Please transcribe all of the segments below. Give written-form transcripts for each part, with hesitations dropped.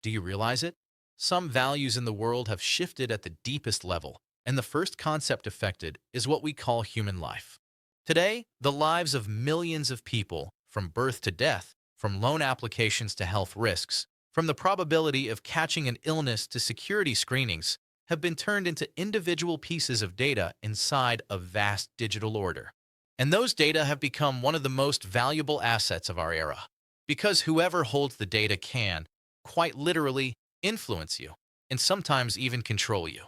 Do you realize it? Some values in the world have shifted at the deepest level, and the first concept affected is what we call human life. Today, the lives of millions of people, from birth to death, from loan applications to health risks, from the probability of catching an illness to security screenings, have been turned into individual pieces of data inside a vast digital order. And those data have become one of the most valuable assets of our era, because whoever holds the data can, quite literally, influence you, and sometimes even control you.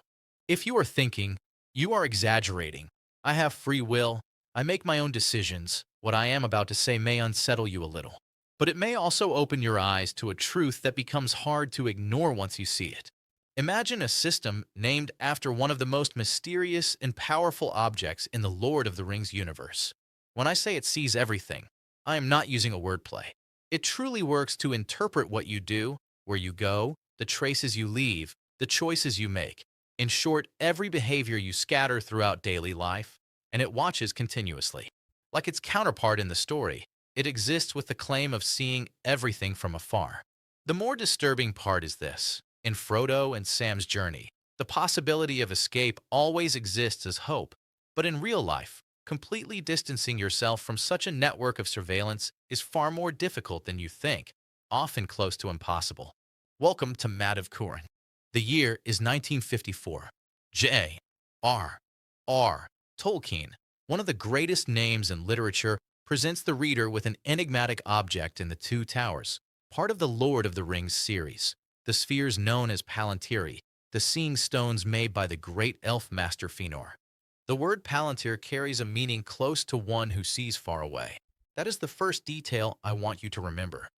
If you are thinking, you are exaggerating, I have free will, I make my own decisions, what I am about to say may unsettle you a little. But it may also open your eyes to a truth that becomes hard to ignore once you see it. Imagine a system named after one of the most mysterious and powerful objects in the Lord of the Rings universe. When I say it sees everything, I am not using a wordplay. It truly works to interpret what you do, where you go, the traces you leave, the choices you make. In short, every behavior you scatter throughout daily life, and it watches continuously. Like its counterpart in the story, it exists with the claim of seeing everything from afar. The more disturbing part is this. In Frodo and Sam's journey, the possibility of escape always exists as hope. But in real life, completely distancing yourself from such a network of surveillance is far more difficult than you think, often close to impossible. Welcome to Mad of Kurin. The year is 1954. J. R. R. Tolkien, one of the greatest names in literature, presents the reader with an enigmatic object in the Two Towers, part of the Lord of the Rings series. The spheres known as Palantiri, the seeing stones made by the great elf master Fëanor. The word Palantir carries a meaning close to one who sees far away. That is the first detail I want you to remember.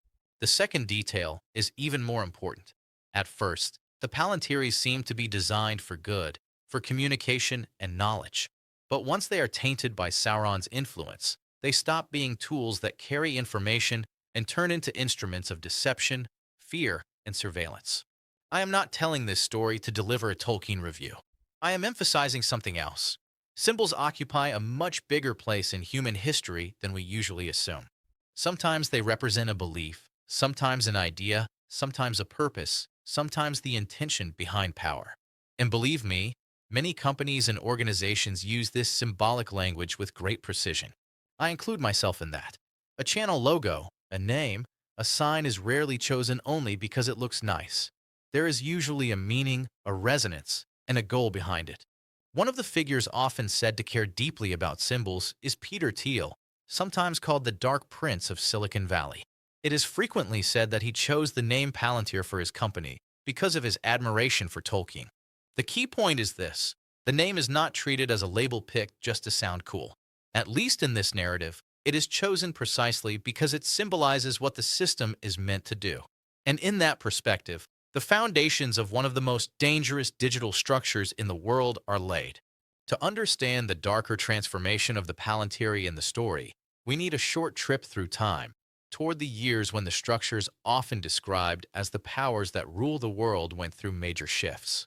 The second detail is even more important. At first, the Palantiri seem to be designed for good, for communication and knowledge. But once they are tainted by Sauron's influence, they stop being tools that carry information and turn into instruments of deception, fear, and surveillance. I am not telling this story to deliver a Tolkien review. I am emphasizing something else. Symbols occupy a much bigger place in human history than we usually assume. Sometimes they represent a belief, sometimes an idea, sometimes a purpose, sometimes the intention behind power. And believe me, many companies and organizations use this symbolic language with great precision. I include myself in that. A channel logo, a name, a sign is rarely chosen only because it looks nice. There is usually a meaning, a resonance, and a goal behind it. One of the figures often said to care deeply about symbols is Peter Thiel, sometimes called the Dark Prince of Silicon Valley. It is frequently said that he chose the name Palantir for his company because of his admiration for Tolkien. The key point is this: the name is not treated as a label picked just to sound cool. At least in this narrative, it is chosen precisely because it symbolizes what the system is meant to do. And in that perspective, the foundations of one of the most dangerous digital structures in the world are laid. To understand the darker transformation of the Palantiri in the story, we need a short trip through time, toward the years when the structures often described as the powers that rule the world went through major shifts.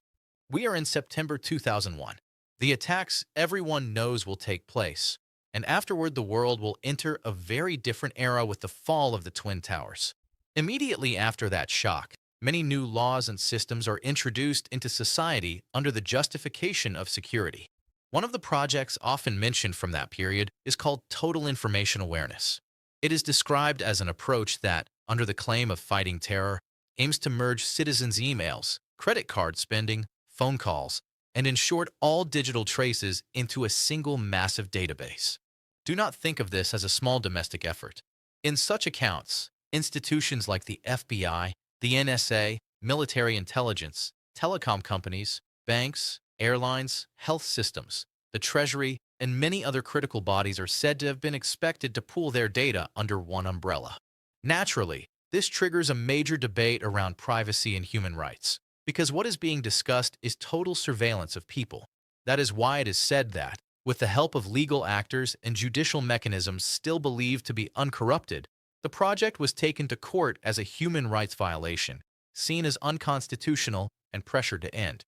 We are in September 2001. The attacks everyone knows will take place, and afterward the world will enter a very different era with the fall of the Twin Towers. Immediately after that shock, many new laws and systems are introduced into society under the justification of security. One of the projects often mentioned from that period is called Total Information Awareness. It is described as an approach that, under the claim of fighting terror, aims to merge citizens' emails, credit card spending, phone calls, and in short, all digital traces into a single massive database. Do not think of this as a small domestic effort. In such accounts, institutions like the FBI, the NSA, military intelligence, telecom companies, banks, airlines, health systems, the Treasury, and many other critical bodies are said to have been expected to pool their data under one umbrella. Naturally, this triggers a major debate around privacy and human rights, because what is being discussed is total surveillance of people. That is why it is said that, with the help of legal actors and judicial mechanisms still believed to be uncorrupted, the project was taken to court as a human rights violation, seen as unconstitutional and pressured to end.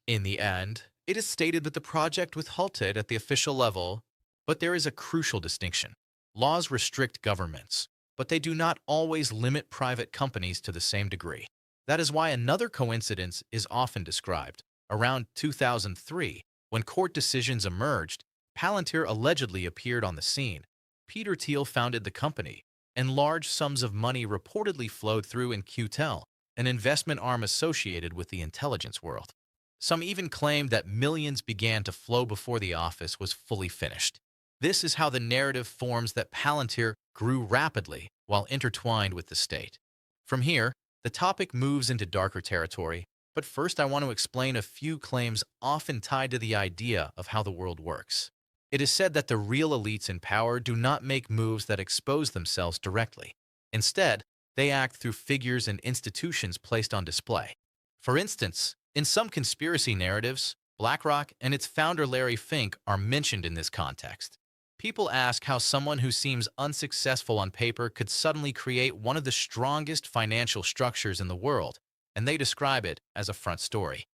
In the end, it is stated that the project was halted at the official level, but there is a crucial distinction. Laws restrict governments, but they do not always limit private companies to the same degree. That is why another coincidence is often described. Around 2003, when court decisions emerged, Palantir allegedly appeared on the scene. Peter Thiel founded the company, and large sums of money reportedly flowed through in QTEL, an investment arm associated with the intelligence world. Some even claimed that millions began to flow before the office was fully finished. This is how the narrative forms that Palantir grew rapidly while intertwined with the state. From here, the topic moves into darker territory, but first I want to explain a few claims often tied to the idea of how the world works. It is said that the real elites in power do not make moves that expose themselves directly. Instead, they act through figures and institutions placed on display. For instance, in some conspiracy narratives, BlackRock and its founder Larry Fink are mentioned in this context. People ask how someone who seems unsuccessful on paper could suddenly create one of the strongest financial structures in the world, and they describe it as a front story.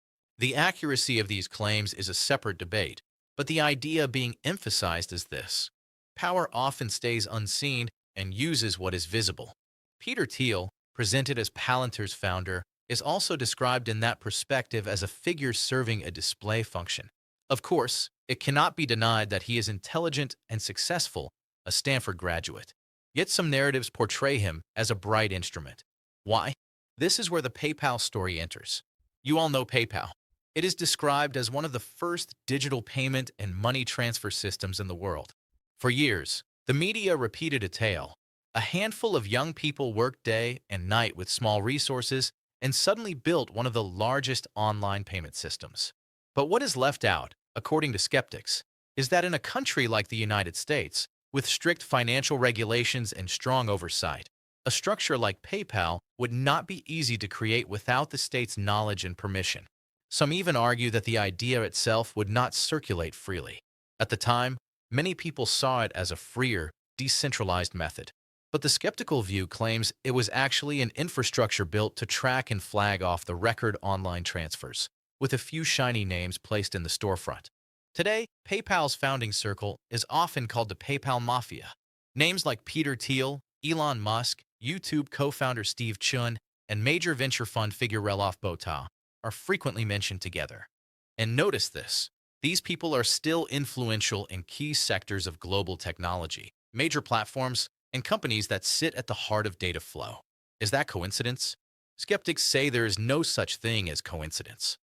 The accuracy of these claims is a separate debate, but the idea being emphasized is this: power often stays unseen and uses what is visible. Peter Thiel, presented as Palantir's founder, is also described in that perspective as a figure serving a display function. Of course, it cannot be denied that he is intelligent and successful, a Stanford graduate. Yet some narratives portray him as a bright instrument. Why? This is where the PayPal story enters. You all know PayPal. It is described as one of the first digital payment and money transfer systems in the world. For years, the media repeated a tale. A handful of young people worked day and night with small resources and suddenly built one of the largest online payment systems. But what is left out, according to skeptics, is that in a country like the United States, with strict financial regulations and strong oversight, a structure like PayPal would not be easy to create without the state's knowledge and permission. Some even argue that the idea itself would not circulate freely. At the time, many people saw it as a freer, decentralized method. But the skeptical view claims it was actually an infrastructure built to track and flag off the record online transfers, with a few shiny names placed in the storefront. Today, PayPal's founding circle is often called the PayPal Mafia. Names like Peter Thiel, Elon Musk, YouTube co-founder Steve Chun, and major venture fund figure Relof Bota are frequently mentioned together. And notice this: these people are still influential in key sectors of global technology, major platforms, and companies that sit at the heart of data flow. Is that coincidence? Skeptics say there is no such thing as coincidence.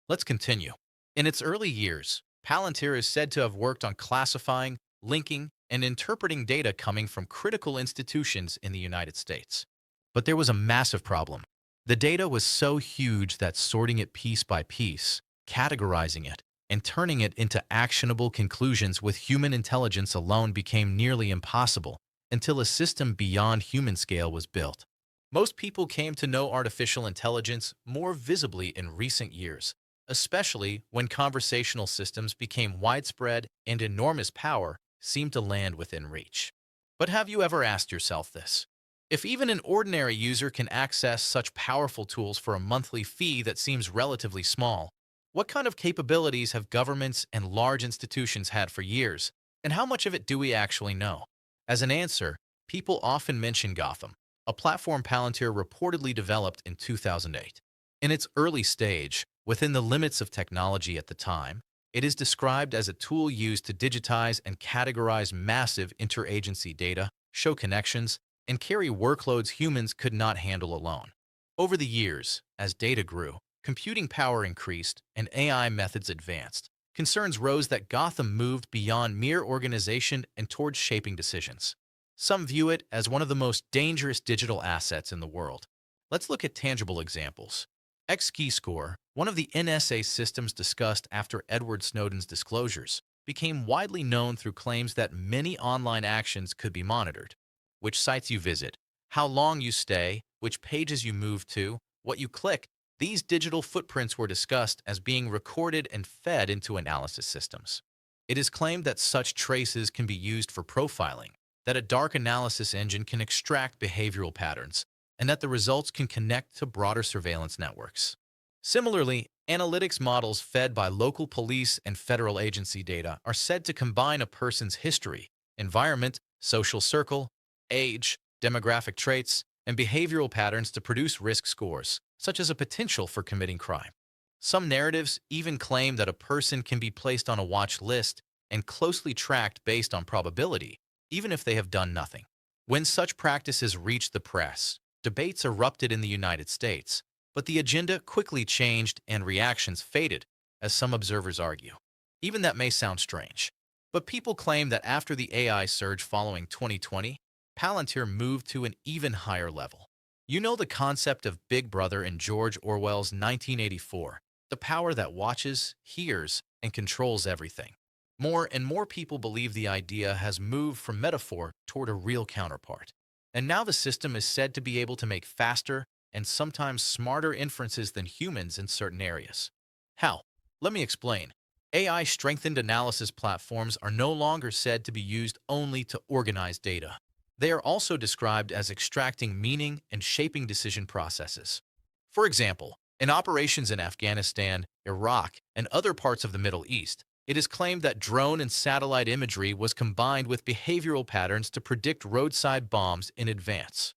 Let's continue. In its early years, Palantir is said to have worked on classifying, linking, and interpreting data coming from critical institutions in the United States. But there was a massive problem. The data was so huge that sorting it piece by piece, categorizing it, and turning it into actionable conclusions with human intelligence alone became nearly impossible until a system beyond human scale was built. Most people came to know artificial intelligence more visibly in recent years, especially when conversational systems became widespread and enormous power seemed to land within reach. But have you ever asked yourself this? If even an ordinary user can access such powerful tools for a monthly fee that seems relatively small, what kind of capabilities have governments and large institutions had for years, and how much of it do we actually know? As an answer, people often mention Gotham, a platform Palantir reportedly developed in 2008. In its early stage, within the limits of technology at the time, it is described as a tool used to digitize and categorize massive interagency data, show connections, and carry workloads humans could not handle alone. Over the years, as data grew, computing power increased, and AI methods advanced, concerns rose that Gotham moved beyond mere organization and towards shaping decisions. Some view it as one of the most dangerous digital assets in the world. Let's look at tangible examples. Xkeyscore, one of the NSA systems discussed after Edward Snowden's disclosures, became widely known through claims that many online actions could be monitored. Which sites you visit, how long you stay, which pages you move to, what you click. These digital footprints were discussed as being recorded and fed into analysis systems. It is claimed that such traces can be used for profiling, that a dark analysis engine can extract behavioral patterns, and that the results can connect to broader surveillance networks. Similarly, analytics models fed by local police and federal agency data are said to combine a person's history, environment, social circle, age, demographic traits, and behavioral patterns to produce risk scores, such as a potential for committing crime. Some narratives even claim that a person can be placed on a watch list and closely tracked based on probability, even if they have done nothing. When such practices reached the press, debates erupted in the United States, but the agenda quickly changed and reactions faded, as some observers argue. Even that may sound strange. But people claim that after the AI surge following 2020, Palantir moved to an even higher level. You know the concept of Big Brother in George Orwell's 1984, the power that watches, hears, and controls everything. More and more people believe the idea has moved from metaphor toward a real counterpart. And now the system is said to be able to make faster and sometimes smarter inferences than humans in certain areas. How? Let me explain. AI strengthened analysis platforms are no longer said to be used only to organize data. They are also described as extracting meaning and shaping decision processes. For example, in operations in Afghanistan, Iraq, and other parts of the Middle East, it is claimed that drone and satellite imagery was combined with behavioral patterns to predict roadside bombs in advance.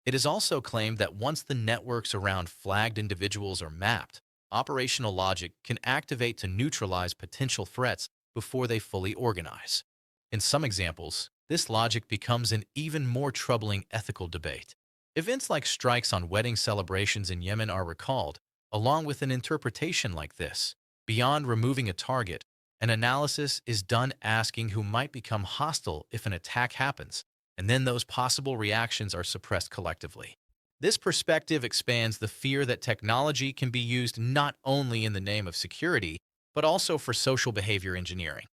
It is also claimed that once the networks around flagged individuals are mapped, operational logic can activate to neutralize potential threats before they fully organize. In some examples, this logic becomes an even more troubling ethical debate. Events like strikes on wedding celebrations in Yemen are recalled, along with an interpretation like this. Beyond removing a target, an analysis is done asking who might become hostile if an attack happens, and then those possible reactions are suppressed collectively. This perspective expands the fear that technology can be used not only in the name of security, but also for social behavior engineering.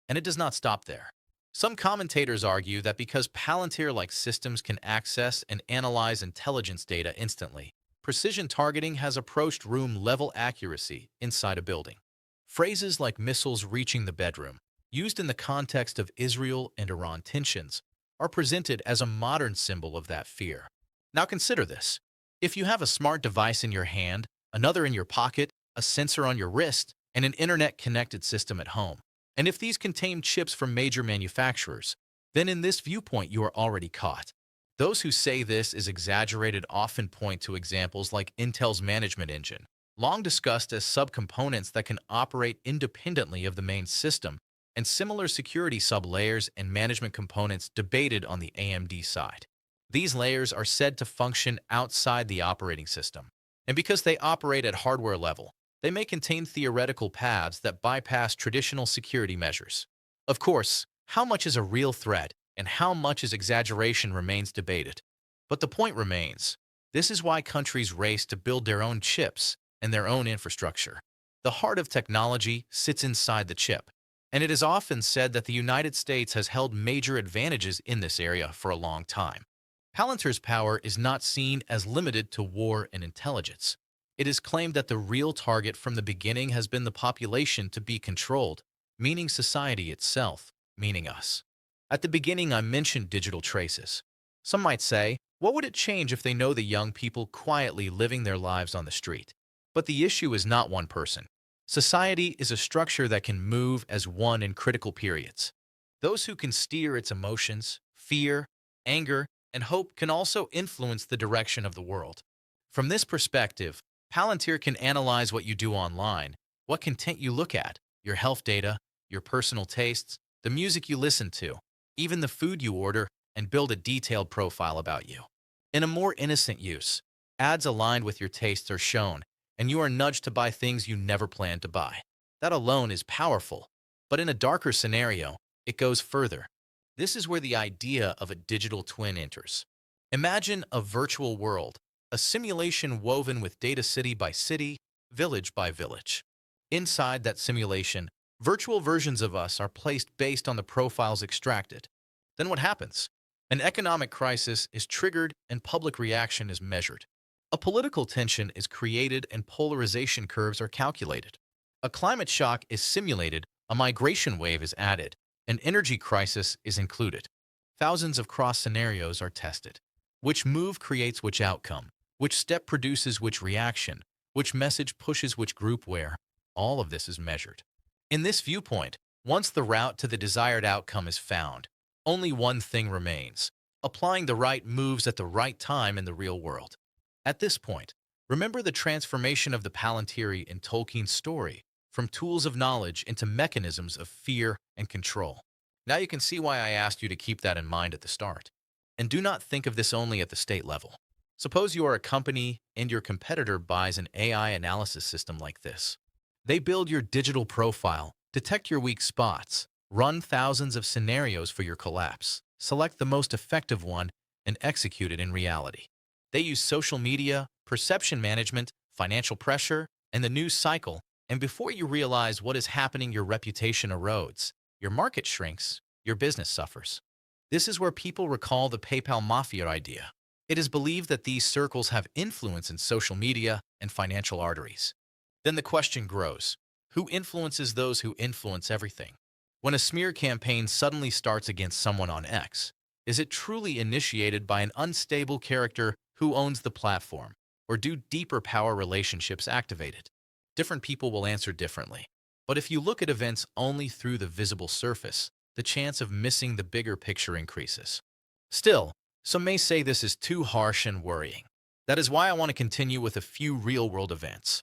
And it does not stop there. Some commentators argue that because Palantir-like systems can access and analyze intelligence data instantly, precision targeting has approached room-level accuracy inside a building. Phrases like missiles reaching the bedroom, used in the context of Israel and Iran tensions, are presented as a modern symbol of that fear. Now consider this. If you have a smart device in your hand, another in your pocket, a sensor on your wrist, and an internet-connected system at home, and if these contain chips from major manufacturers, then in this viewpoint you are already caught. Those who say this is exaggerated often point to examples like Intel's management engine, long discussed as subcomponents that can operate independently of the main system, and similar security sublayers and management components debated on the AMD side. These layers are said to function outside the operating system, and because they operate at hardware level, they may contain theoretical paths that bypass traditional security measures. Of course, how much is a real threat and how much is exaggeration remains debated. But the point remains. This is why countries race to build their own chips and their own infrastructure. The heart of technology sits inside the chip, and it is often said that the United States has held major advantages in this area for a long time. Palantir's power is not seen as limited to war and intelligence. It is claimed that the real target from the beginning has been the population to be controlled, meaning society itself, meaning us. At the beginning, I mentioned digital traces. Some might say, what would it change if they know the young people quietly living their lives on the street? But the issue is not one person. Society is a structure that can move as one in critical periods. Those who can steer its emotions, fear, anger, and hope can also influence the direction of the world. From this perspective, Palantir can analyze what you do online, what content you look at, your health data, your personal tastes, the music you listen to, even the food you order, and build a detailed profile about you. In a more innocent use, ads aligned with your tastes are shown, and you are nudged to buy things you never planned to buy. That alone is powerful, but in a darker scenario, it goes further. This is where the idea of a digital twin enters. Imagine a virtual world, a simulation woven with data city by city, village by village. Inside that simulation, virtual versions of us are placed based on the profiles extracted. Then what happens? An economic crisis is triggered and public reaction is measured. A political tension is created and polarization curves are calculated. A climate shock is simulated, a migration wave is added, an energy crisis is included. Thousands of cross scenarios are tested. Which move creates which outcome? Which step produces which reaction? Which message pushes which group where? All of this is measured. In this viewpoint, once the route to the desired outcome is found, only one thing remains: applying the right moves at the right time in the real world. At this point, remember the transformation of the Palantiri in Tolkien's story from tools of knowledge into mechanisms of fear and control. Now you can see why I asked you to keep that in mind at the start. And do not think of this only at the state level. Suppose you are a company and your competitor buys an AI analysis system like this. They build your digital profile, detect your weak spots, run thousands of scenarios for your collapse, select the most effective one, and execute it in reality. They use social media, perception management, financial pressure, and the news cycle, and before you realize what is happening, your reputation erodes, your market shrinks, your business suffers. This is where people recall the PayPal mafia idea. It is believed that these circles have influence in social media and financial arteries. Then the question grows, who influences those who influence everything? When a smear campaign suddenly starts against someone on X, is it truly initiated by an unstable character who owns the platform, or do deeper power relationships activate it? Different people will answer differently. But if you look at events only through the visible surface, the chance of missing the bigger picture increases. Still, some may say this is too harsh and worrying. That is why I want to continue with a few real-world events.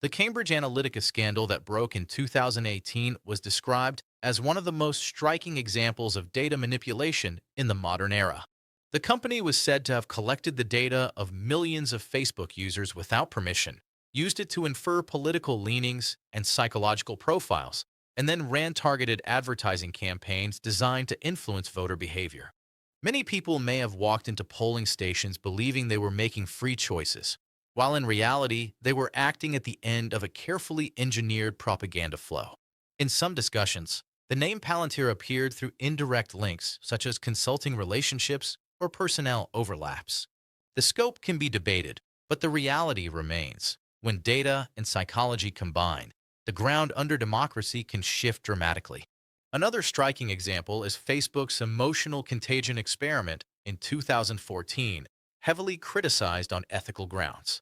The Cambridge Analytica scandal that broke in 2018 was described as one of the most striking examples of data manipulation in the modern era. The company was said to have collected the data of millions of Facebook users without permission, used it to infer political leanings and psychological profiles, and then ran targeted advertising campaigns designed to influence voter behavior. Many people may have walked into polling stations believing they were making free choices, while in reality, they were acting at the end of a carefully engineered propaganda flow. In some discussions, the name Palantir appeared through indirect links such as consulting relationships or personnel overlaps. The scope can be debated, but the reality remains. When data and psychology combine, the ground under democracy can shift dramatically. Another striking example is Facebook's emotional contagion experiment in 2014, heavily criticized on ethical grounds.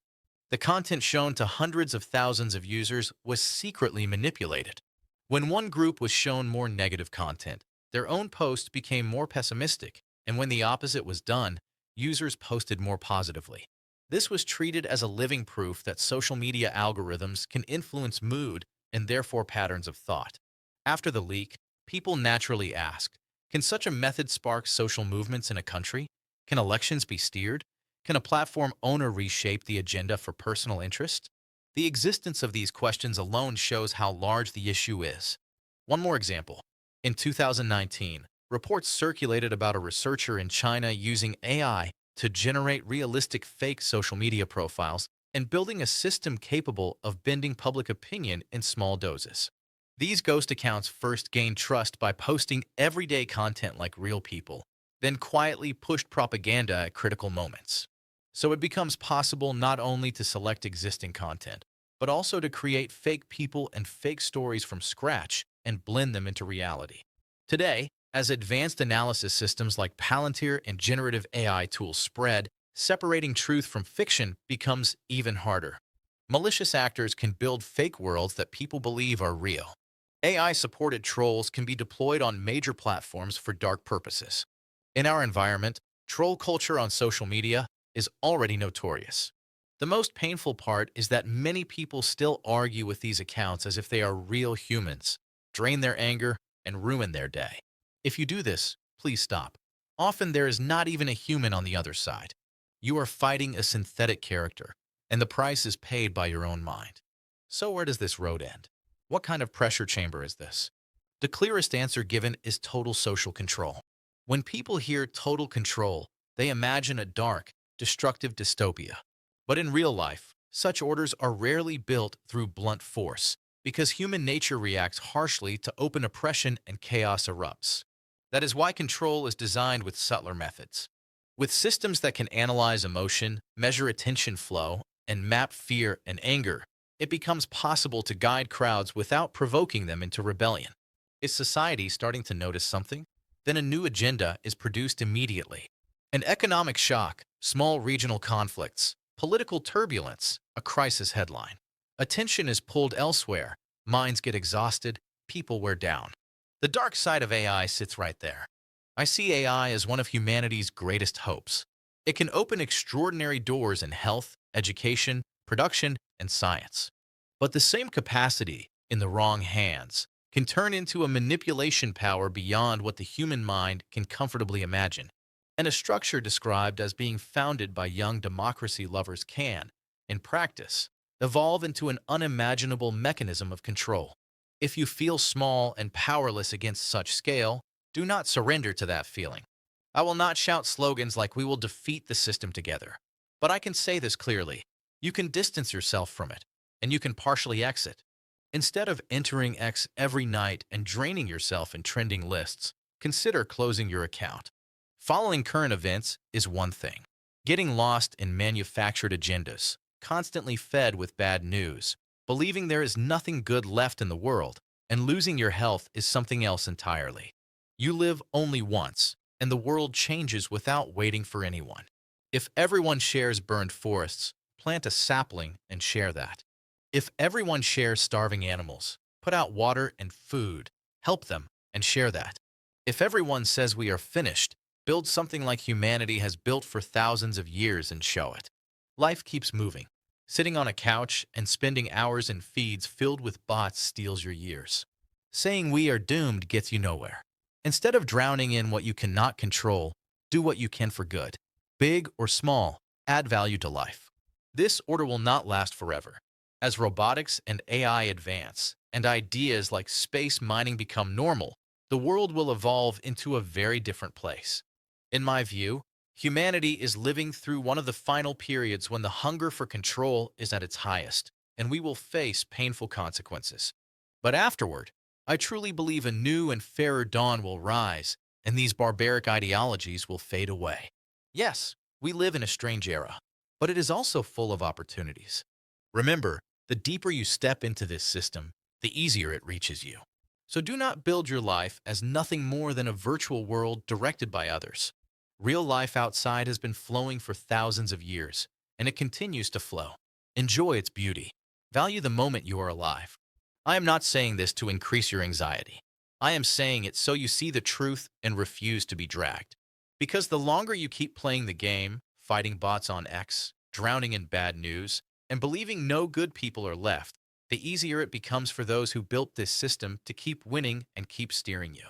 The content shown to hundreds of thousands of users was secretly manipulated. When one group was shown more negative content, their own post became more pessimistic, and when the opposite was done, users posted more positively. This was treated as a living proof that social media algorithms can influence mood and therefore patterns of thought. After the leak, people naturally asked, can such a method spark social movements in a country? Can elections be steered? Can a platform owner reshape the agenda for personal interest? The existence of these questions alone shows how large the issue is. One more example. In 2019, reports circulated about a researcher in China using AI to generate realistic fake social media profiles and building a system capable of bending public opinion in small doses. These ghost accounts first gained trust by posting everyday content like real people, then quietly pushed propaganda at critical moments. So it becomes possible not only to select existing content, but also to create fake people and fake stories from scratch and blend them into reality. Today, as advanced analysis systems like Palantir and generative AI tools spread, separating truth from fiction becomes even harder. Malicious actors can build fake worlds that people believe are real. AI-supported trolls can be deployed on major platforms for dark purposes. In our environment, troll culture on social media is already notorious. The most painful part is that many people still argue with these accounts as if they are real humans, drain their anger, and ruin their day. If you do this, please stop. Often there is not even a human on the other side. You are fighting a synthetic character, and the price is paid by your own mind. So where does this road end? What kind of pressure chamber is this? The clearest answer given is total social control. When people hear total control, they imagine a dark, destructive dystopia. But in real life, such orders are rarely built through blunt force, because human nature reacts harshly to open oppression and chaos erupts. That is why control is designed with subtler methods. With systems that can analyze emotion, measure attention flow, and map fear and anger, it becomes possible to guide crowds without provoking them into rebellion. Is society starting to notice something? Then a new agenda is produced immediately. An economic shock, small regional conflicts, political turbulence, a crisis headline. Attention is pulled elsewhere, minds get exhausted, people wear down. The dark side of AI sits right there. I see AI as one of humanity's greatest hopes. It can open extraordinary doors in health, education, production, and science. But the same capacity, in the wrong hands, can turn into a manipulation power beyond what the human mind can comfortably imagine. And a structure described as being founded by young democracy lovers can, in practice, evolve into an unimaginable mechanism of control. If you feel small and powerless against such scale, do not surrender to that feeling. I will not shout slogans like we will defeat the system together. But I can say this clearly. You can distance yourself from it, and you can partially exit. Instead of entering X every night and draining yourself in trending lists, consider closing your account. Following current events is one thing. Getting lost in manufactured agendas, constantly fed with bad news, believing there is nothing good left in the world, and losing your health is something else entirely. You live only once, and the world changes without waiting for anyone. If everyone shares burned forests, plant a sapling and share that. If everyone shares starving animals, put out water and food, help them, and share that. If everyone says we are finished, build something like humanity has built for thousands of years and show it. Life keeps moving. Sitting on a couch and spending hours in feeds filled with bots steals your years. Saying we are doomed gets you nowhere. Instead of drowning in what you cannot control, do what you can for good. Big or small, add value to life. This order will not last forever. As robotics and AI advance, and ideas like space mining become normal, the world will evolve into a very different place. In my view, humanity is living through one of the final periods when the hunger for control is at its highest, and we will face painful consequences. But afterward, I truly believe a new and fairer dawn will rise, and these barbaric ideologies will fade away. Yes, we live in a strange era, but it is also full of opportunities. Remember, the deeper you step into this system, the easier it reaches you. So do not build your life as nothing more than a virtual world directed by others. Real life outside has been flowing for thousands of years, and it continues to flow. Enjoy its beauty. Value the moment you are alive. I am not saying this to increase your anxiety. I am saying it so you see the truth and refuse to be dragged. Because the longer you keep playing the game, fighting bots on X, drowning in bad news, and believing no good people are left, the easier it becomes for those who built this system to keep winning and keep steering you.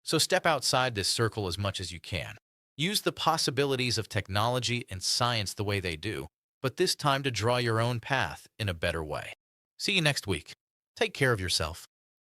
So step outside this circle as much as you can. Use the possibilities of technology and science the way they do, but this time to draw your own path in a better way. See you next week. Take care of yourself.